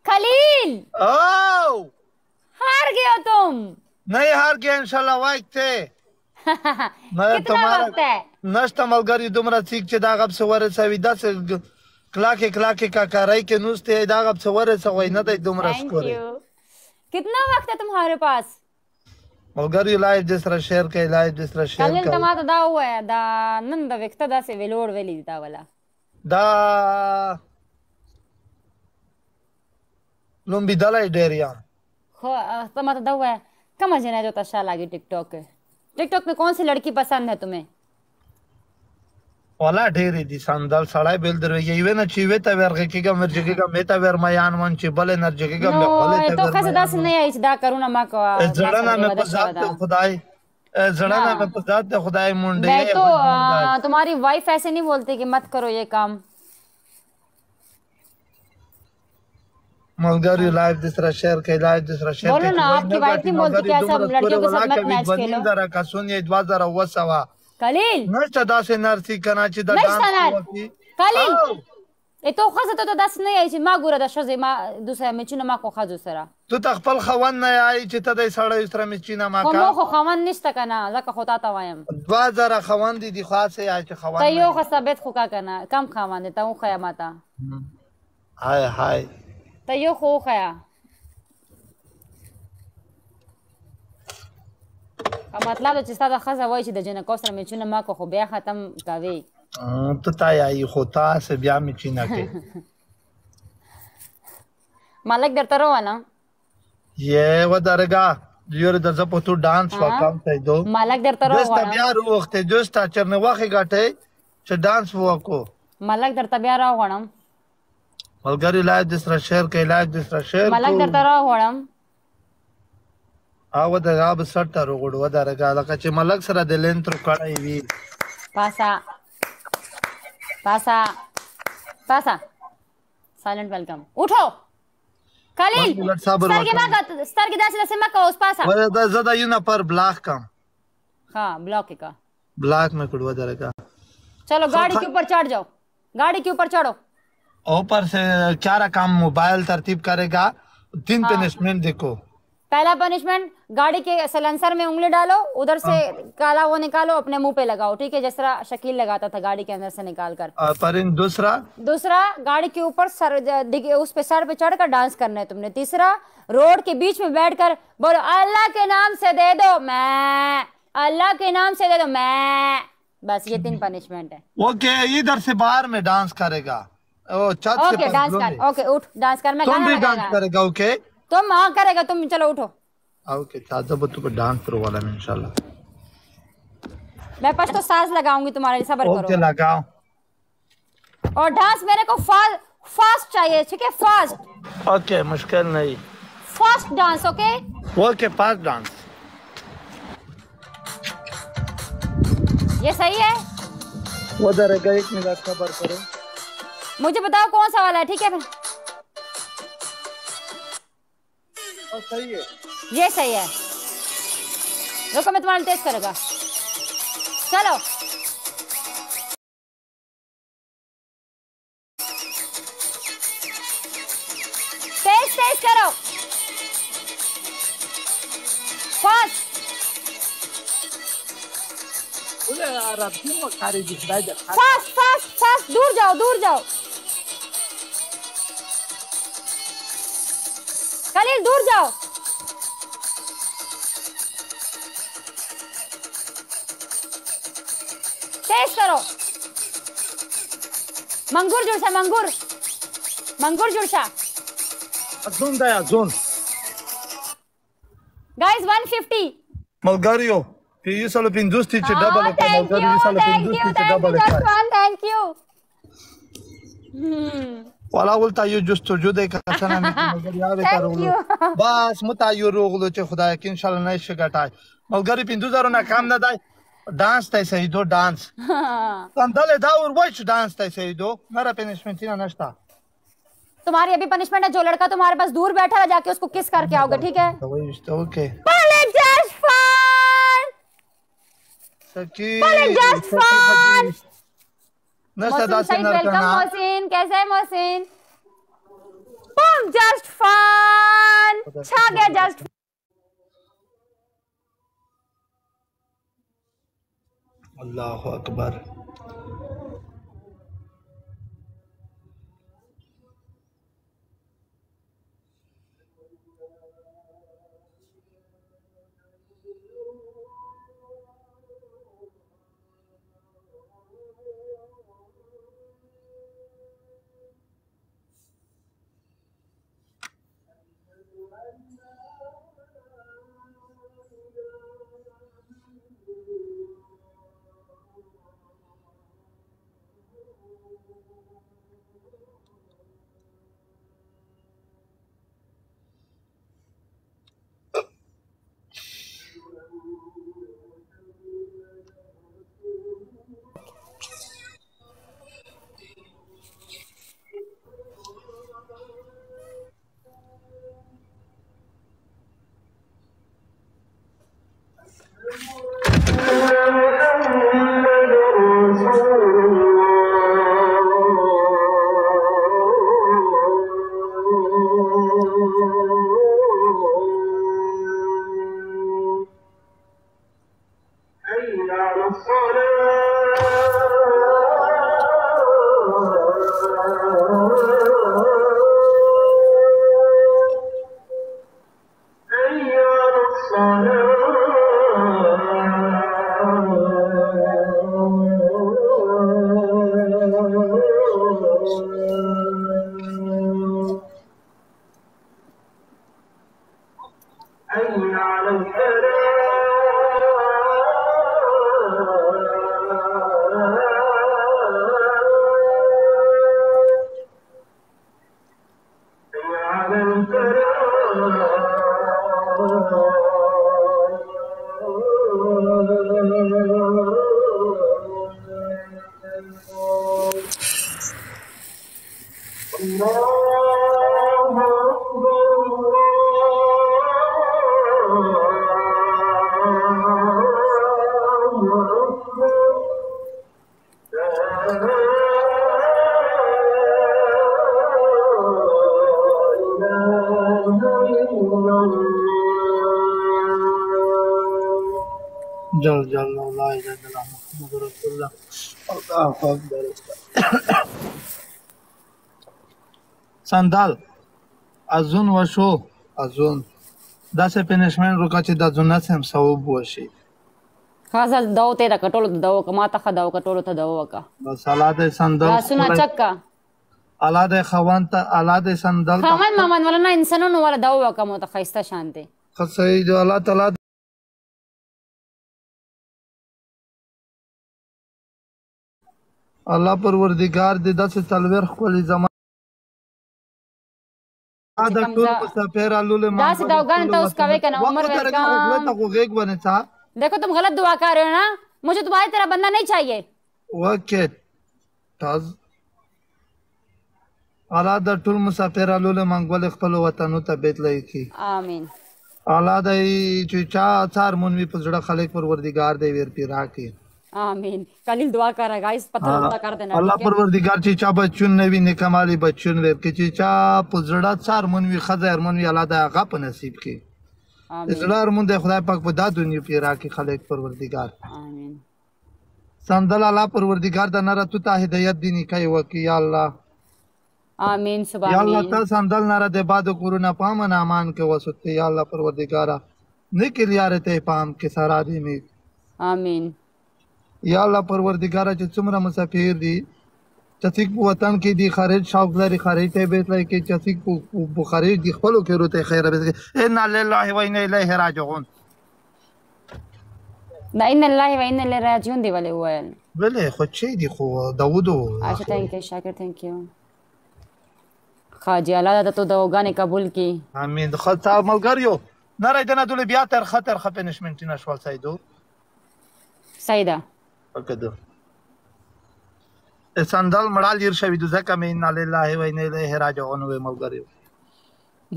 खलील ओ हार गए हो तुम। नहीं हार गया इंशाल्लाह वाइक थे मैं कितना वक्त है? नष्ट मलगरी दुमरा सीख चे दागब से वरे सवी दस क्लाके का कराई के नुस्ते दागब से वरे सवई न दे दुमरा थैंक स्कोरे यू। कितना वक्त है तुम्हारे पास? मलगरी लाइव जिसरा शेयर के लाइव जिसरा शेयर खलील का तमा दा हुआ है दा नंद व्यक्त दा से वेलोड वेली दा वाला दा लुम्बी दलाई डेरिया खो तमा दा हुआ है कम जना जो तशा लागी टिकटॉक है। टिकटॉक में कौन सी लड़की पसंद है तुम्हें? वाला ढेरी दी संदल सड़ाई बेल दर ये वे न चीवे तवेर के का मर जगे का मेता वेर मयान मन ची भले नर जगे का नो भले तो खस दस नहीं आई दा करू ना मा को जड़ना में पजात खुदाई जड़ना में पजात खुदाई मुंडे मैं तो तुम्हारी वाइफ ऐसे नहीं बोलती कि मत करो ये काम। मलगरी लाइव दूसरा शेयर के लाइव दूसरा शेयर बोलो ना आपकी वाइफ नहीं बोलती क्या सब लड़कियों के साथ मत मैच खेलो। जरा का सुनिए 2000 खलील नष्ट दासे नरसी कनाची दा डांस खलील ए तो खस तो दस नहीं आई मा गुरा दा शजे मा दूसरा में चुना मा को खजो सरा तू तखपल खवन न आई चित दे सड़े दूसरा में चीना मा का मो खो खवन निश्ता कना जका होता ता वायम 2000 खवन दी खास है आज खवन तयो खसबेत खुका कना कम खवन देता हूं खया माता हाय हाय तयो खो खया मतलब तो चिस्ता दा खसा वही छि द जने कोसर में चुना मा को खो बया खत्म कावे तो ताई आई होता से ब्याह में चीना के मालक डरता रहो ना ये वो दरगा योर द जप तू डांस वा काम ते दो मालक डरता रहो जस्ट ब्याह रो वक्त जस्ट चरने वाखे गाटे च डांस वो को मालक डरता ब्याह रहो गणम मलगरी लाइव दूसरा शेयर के लाइव दूसरा शेयर मालक डरता रहो गणम आव द गाब सट्टा रो गोड दरगा लका च मलक सरा दिलेन तो कड़ाई वी पासा पासा पासा साइलेंट वेलकम उठो खलील स्तर के दास से मत उस पासा वरे दा ज्यादा यूना पर ब्लॉक कम हां ब्लॉक का ब्लॉक में कुड़वा दरगा चलो गाड़ी के ऊपर चढ़ जाओ गाड़ी के ऊपर चढ़ो ऊपर से चारा काम मोबाइल तरतीब करेगा 3 पनिशमेंट देखो। पहला पनिशमेंट गाड़ी के साइलेंसर में उंगली डालो उधर से काला वो निकालो अपने मुंह पे लगाओ ठीक है जिस तरह शकील लगाता था गाड़ी के अंदर से निकाल कर। पर दूसरा गाड़ी के ऊपर सर उस पे सर पे चढ़कर डांस करना है तुमने। तीसरा रोड के बीच में बैठकर बोलो अल्लाह के नाम से दे दो मैं अल्लाह के नाम से दे दो मैं बस ये 3 पनिशमेंट है। ओके इधर से बाहर में डांस करेगा ओ छत से ओके डांस कर ओके उठ डांस कर मैं तुम भी डांस करेगा ओके तुम हाँ करेगा तुम चलो उठो ओके ताजा बच्चों को डांस करो वाला में इंशाल्लाह मैं पास तो सांस लगाऊंगी तुम्हारे लिए सब्र करो ओके लगाओ और डांस मेरे को फास्ट चाहिए ठीक है फास्ट ओके मुश्किल नहीं fast dance okay okay fast dance ये सही है वो दरगा 1 मिनट खबर करो मुझे बताओ कौन सा वाला है ठीक है फिर सही है ये सही है रुको मैं तुम्हारा टेस्ट करूंगा चलो टेस्ट करो फास्ट फास्ट फास्ट फास्ट दूर जाओ खलील दूर जाओ टेस्ट करो मंगूर जुड़सा मंगूर जुड़सा जोन दया जोन गाइस 150 मलगारियो कि ये साल पिंदुस्ती चे डबल है मलगारी ये साल पिंदुस्ती चे डबल है थैंक यू वाला बोलता ये जुस्त जुदे का सना में मलगारी आवे करो बस मुतायो रोगलो चे खुदा के इंशाल्लाह नहीं शिकायत मलगारी पिंदुजारो ना काम ना दाई डांस तय सही दो डांस कंदले दावर वॉच डांस तय सही दो मेरा पनिशमेंट ना नष्टा तुम्हारी अभी पनिशमेंट है जो लड़का तुम्हारे पास दूर बैठा है जाके उसको किस करके आओगे ठीक है ओके मोहसिन कैसे है मोहसिन जस्ट छा गया जस्ट अल्लाह अकबर जल जल ला इलाहा इल्लल्लाह मुहम्मदुर रसूलुल्लाह अल्लाहु अकबर सandal azun وشو azun داسې پنشمنټ وکړه چې د ازونه سم ثواب وشي خاصه داو ته کټولو ته داو کما ته خداو کټولو ته داو وکا بس الاده سندل لاسونه چکا الاده خوان ته الاده سندل خامن مامان ولا نه انسانونو ولا داو وکا مو ته خيسته شانته خصي جو الله تعالی الله پروردگار دې داسې تلوير خپل زمان دا ټول مسافر الول ما داسې داوګان ته اوس کوي کنه عمر ویلکم ته غوږ بنه تا देखो तुम गलत दुआ कर रहे हो ना मुझे तुम्हारी तरह बंदा नहीं चाहिए ओके تاز الله د ټول مسافر الول منګول خپل وطن ته بیت لایکی امين الله د چې چا څار مونوي په زړه خلک پروردگار دې ور پیرا کی आमीन कलिल दुआ कर रहा गाइस पत्थर उठा कर देना الله پروردگار چې چا بچون نوي نکمالي بچون ور کې چې چا پزړه څار مونوي خزر مونوي الله دا غ په نصیب کې امين زړه مونږ خدای پاک په دادو نیو پیرا کې خلک پروردگار امين سندل الله پروردگار د نره تو ته هدایت دي کوي وکي یا الله امين سبحان الله یا الله ته سندل نره د باد کورونا پامن امان کې وسته یا الله پروردگارا نکلیاره ته پام کې سارا دي می امين یا الله پروردگار چې څومره مسافر دي چې په وطن کې دي خارج شوق لري خارج ته بیت لای کې چې په خارج دي خپل کې روته خیر به ان لله و انا الیه راجعون دا ان الله و انا الیه راجعون دی ولې وایل ولې خو چې دي خو داوودو اچھا ثانک یو شاکر ثانک یو خاجي الله ته تو دعاګانې قبول کړي امين خطا ملګریو نه راځنه دول بیا تر خطر خپنشمنت نشول سیدو سیدا وکړه سندل مړال ير شوی د زکه مې ان لله و انا الیه راجعون و ملګریو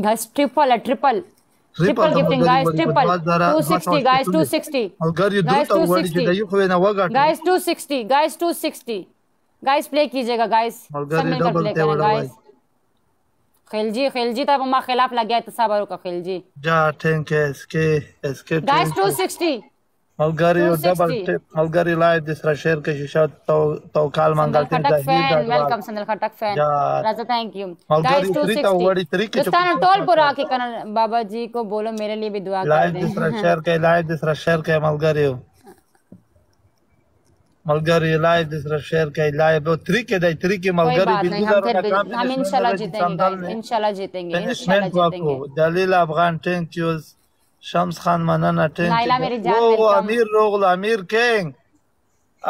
guys triple gifting guys triple 260 guys 260 ملګریو دوه وړي چې دایو خو نه وګاټ guys 260 guys play कीजिएगा guys सब मिलकर play करें guys खिलजी ته ما خلاف لګیا ته صبر وکړه خلجی جا ټینک اسکے गाइस 260 ملګری یو ډبل ټیپ ملګری لایو د سره شیر کې شیشه تو کال منګل ته خټک فین ویلکم سندل خټک فین राजा थैंक यू गाइस 260 दोस्तان टोल पूरा के करन बाबा जी को बोलो मेरे लिए भी दुआ कर दें لایو د سره شیر کې ملګری لایو د سره شیر کې لایو 3 کې دای 3 کې ملګری हम इंशाल्लाह जीतेंगे دلیل افغان ټینک یوز شمس خان مننه ټینک او امیر روغل امیر کینګ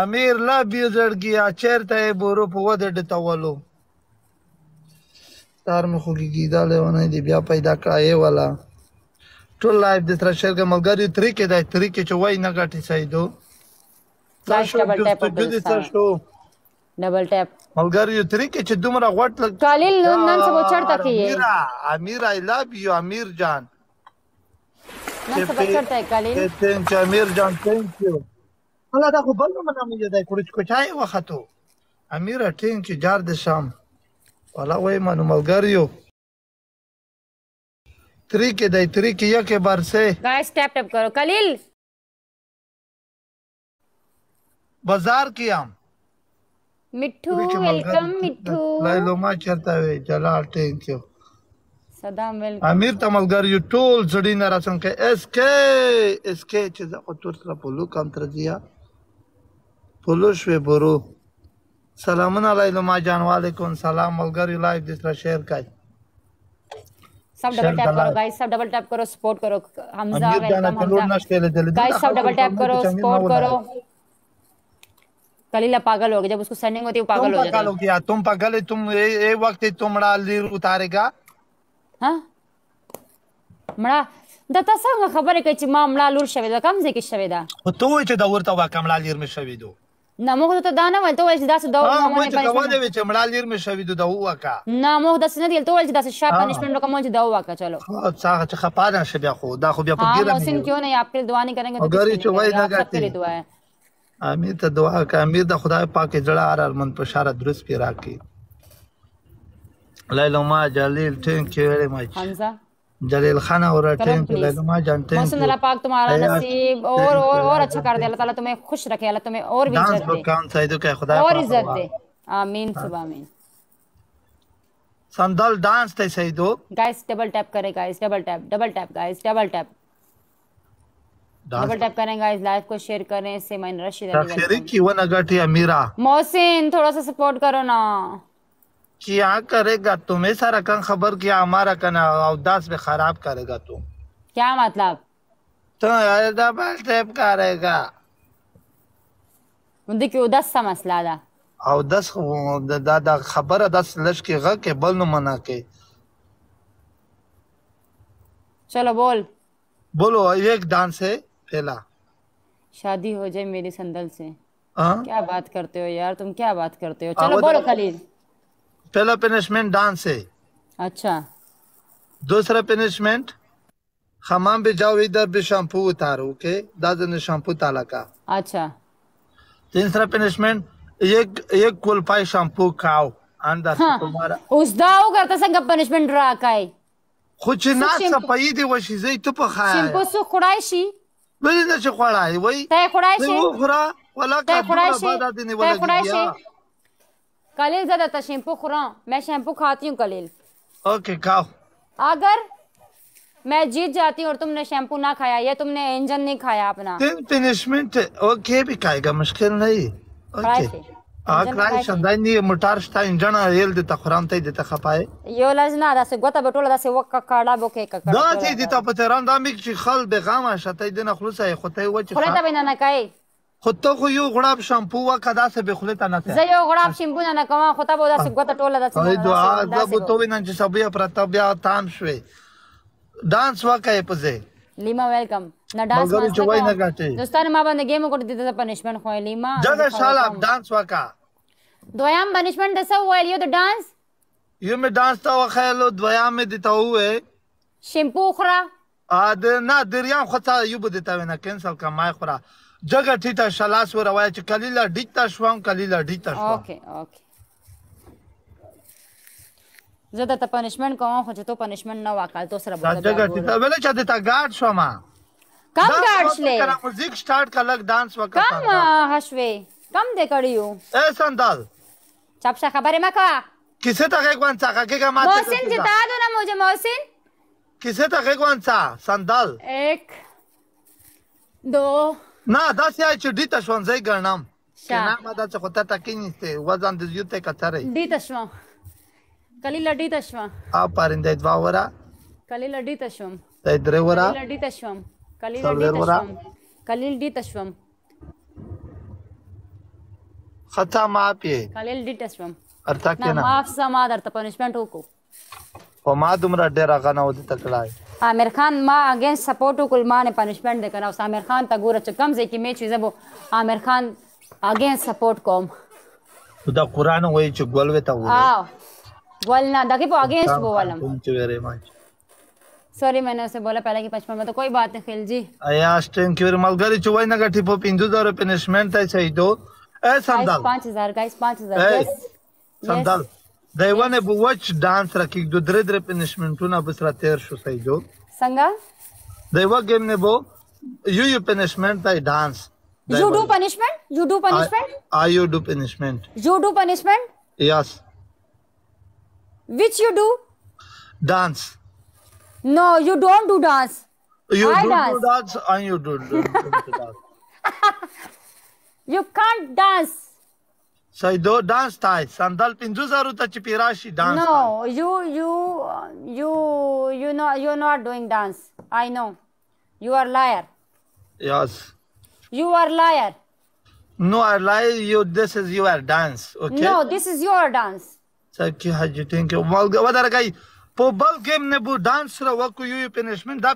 امیر لا بیزړګي چیرته بورو په ود ډتولو تار مخ خوګی دا له دی بیا پیدا کړای ولا ټول لایف د سره شیر کې ملګری 3 کې دای 3 کې چوي نه غټي سیدو ډبل ټیپ ملګری یو 3 کې چې دومره غټ لګ कालिल नन से वो चढ़ता कि ये امیر आई लव यू امیر جان नन से वो चढ़ता है कालिल thank you امیر جان thank you الله دا خو بل نه مې دا کړی چې چای وختو امیر ټینک یو جار د شام ولا وای منو ملګری یو 3 کې دای 3 کې یک بار سے guys tap करो कालिल बाजार किया मिठू वेलकम मिठू लैलोमा चरता हुए जलाल थैंक यू सदाम वेलकम امیر تملګر یو ټول زړی نه راسم کې اس کې چې زه او تر سره پلو کم تر دیا پلو شوي برو سلامونه لایلوما جان وعلیکم سلام ملګر لایو د سره شیر کای सब डबल टैप करो गाइस सब डबल टैप करो सपोर्ट करो हमजा वेलकम हमजा गाइस सब डबल टैप करो सपोर्ट करो कलीला पागल हो गया जब उसको सेंडिंग होती है वो पागल हो जाता है तुम पागल है तुम ये वक्त तुमड़ा लीर उतारेगा हां मड़ा दता څنګه خبره کوي چې ما مړه لور شوی دا کم ځکه شوی دا او ته وای چې دا ورته واکه مړه لیر مې شوی دو نه موږ ته دا نه وای ته وای چې دا څه دا ما مې چې کوله چې مړه لیر مې شوی دو دا واکه نه موږ دا څه نه دی ته وای چې دا څه شاپ پنیشمنٹ کوم چې دا واکه چلو څنګه چې خپانه شې بیا خو دا خو بیا په ګیره نه محسن کیوں نہیں آپ کے دعا نہیں کریں گے تو اگر چې وای نه غاتی دعا ہے امیر ته دعا کا امیر د خدای پاک جړه ارمن په شاره درست پی راکې لایلوما جلیل ټینک یو ویری مچ حمزہ जलील खान और लैलुमा जानते हैं मौसम अल्लाह पाक तुम्हारा नसीब और अच्छा कर दे अल्लाह ताला तुम्हें खुश रखे अल्लाह तुम्हें और भी इज्जत दे कौन सईदो के खुदा और इज्जत दे आमीन सुबह आमीन संदल डांस थे सईदो गाइस डबल टैप करें guys double tap guys double tap करें गाइस लाइव को शेयर करें से मैं रशीद अली की वो नगटी अमीरा मौसिन थोड़ा सा सपोर्ट करो ना क्या करेगा तुम्हें सारा कन खबर किया हमारा कना अवदास में खराब करेगा तू क्या मतलब तो डबल टैप करेगा मुझे क्यों 10 सा मसला था او 10 دا خبره 10 لش کې غ کې بل نو منا کې चलो बोलो एक डांस है पहला शादी हो जाए मेरी संदल से हाँ क्या बात करते हो यार तुम क्या बात करते हो चलो बोलो खलील पहला पनिशमेंट डांस है अच्छा दूसरा पनिशमेंट हमाम पे जाओ इधर भी शैम्पू उतारो ओके दादा ने शैम्पू ताला का अच्छा तीसरा पनिशमेंट एक कुलपाई शैम्पू खाओ अंदर हाँ, तुम्हारा उस दाव करता संग पनिशमेंट राकाय खुच ना सपाई दी वशी زي ته په خای شیمپو سو خړایشي ولې نه چې خړای وای ته خړایشي و خړا ولا کا بعد دي ولا خړایشي कलील ज्यादा था शैम्पू खुरा मैं शैम्पू खाती हूँ कलील ओके खाओ अगर मैं जीत जाती हूँ और तुमने शैम्पू ना खाया या तुमने इंजन नहीं खाया अपना तीन पनिशमेंट ओके भी खाएगा मुश्किल नहीं ओके क्राइश दानी मोटार स्टा इंजन रेल दे तखराम ته دې تخپای یو لازم نه داسې غوته به ټوله داسې وکړه کاړه بوکې ککړه دا چې دې ته په تهران دا میک چې خل به غامه شته دې نه خلوصه خو ته و چې خلته به نه کوي خو ته خو یو غړاب شامپو وکړه داسې به خلته نه ته زه یو غړاب شیمپو نه کوم خو ته به داسې غوته ټوله داسې ای دعا دا به تو وینم چې سبیا پرتا بیا تام شوي ډانس وکړې پځه لیما ویلکم نه ډانس دوستانو ما باندې گیم وکړ دې ته پنیشمنت خو لیما جګه شاله ډانس وکړه دویم پنیشمنت دسه ویل یو د ډانس یو می ډانس تا وخیلو دویم می دته وې شیمپو خورا ا د نه دریام خو ته یو بده تا ونه کینسل کا مای خورا जगह ठीटा शलास वर वाया च कलीला डिक्ता श्वाम कलीला डिक्ता श्वाम ओके ओके زه درته پنشمنټ کوم خو چې تو پنشمنټ نه واکال تو سره دا جګه ټیټه ویل چې د تا ګارد شو ما کم ګارډ شلې موزیک سٹارټ کړه ډانس وکړه کم هشوي کم دې کړیو اے سندال چاپشا خبره مکا کیسه ته غوان څه کېګه ما محسن جتا دو نا مجھے محسن کیسه ته غوان څه سندال 1 2 نه دا سې چې ډیته شونځي ګرنم کنا ما دا څه خطر ټکی نشته وزن د یوته کتره دی تشوا کلی لډی تشوا ا پرنده دوا ورا کلی لډی تشوم ته درې ورا لډی تشوم کلی لډی تشوم کلی لډی تشوم خطا ما پی کلی لډی تشوم ارتا نه کنا معاف سما درته پنشمنټ وکړو او ما دومره ډیر غنه ودی تکړای عامر خان ما اگینست سپورټ وکړ ما نه پنشمنټ د کنه اوس عامر خان ته ګوره چې کم ځای کې میچ زبو عامر خان اگینست سپورट کوم دا قرآن وایي چې ګول وته وایي हाँ बोल ना देखिए वो अगेंस्ट बोलम thank you very much sorry मैंने उसे बोला पहले कि 55 में तो कोई बात नहीं खिल जी आया थैंक यू वेरी मलगरी चुवाई ना गठी पो 5000 पनिशमेंट है सही दो ए संदल 5000 गाइस 5000 ए संदल देवाने बु वॉच डांस रखी दो दरे दरे पनिशमेंट ना बसरा 13 शो सही दो संगा देवा गेम ने बो यू पनिशमेंट है dance You do punishment? You do punishment? You do punishment. You do punishment? Yes. Which you do? Dance. No, you don't do dance. You I do dance. dance and you do dance. You can't dance. So do dance tie. Sandal 5000 ta chipirashi dance. No, you're not doing dance. I know. You are liar. Yes. You are liar. No, I lie. You. This is your dance. Okay. No, this is your dance. So, how do you think? Well, what are guy? Po bal game ne bu dance ra wa ku you punishment da.